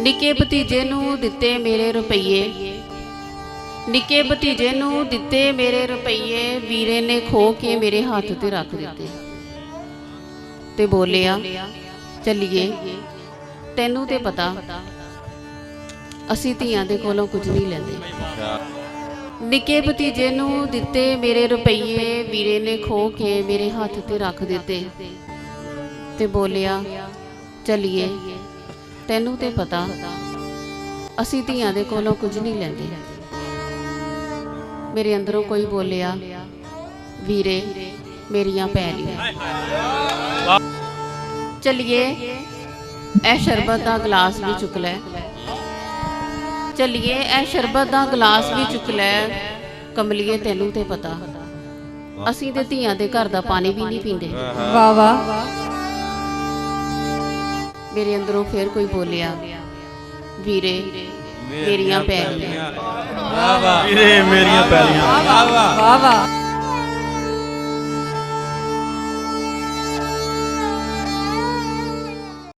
निके भतीजे नूं दिते मेरे रुपये, निके भतीजे नूं दिते मेरे रुपये, वीरे ने खो के मेरे हाथ ते रख दिते ते बोलिया चलिए तैनू ते पता असी धीआं दे कोलों कुछ नहीं लैंदे। निके भतीजे नूं दिते मेरे रुपये, वीरे ने खो के मेरे हाथ ते रख दिते ते बोलिया चलिए तैनू ते पता असी धीआं दे कोलों कुछ नहीं लैंदे। मेरे अंदरों कोई बोलिया वीरे मेरियां भैणियां चलिए ए शरबत दा गिलास भी चुक लै, चलिए ए शरबत दा गिलास भी चुक लै, कमलिए तैनू ते पता असी ते धीआं दे घर दा पानी भी नहीं पींदे। वाह वाह। मेरे अंदरों फिर कोई बोलिया वीरे मेरियां भैणियां, वीरे मेरियां भैणियां। वाह वाह।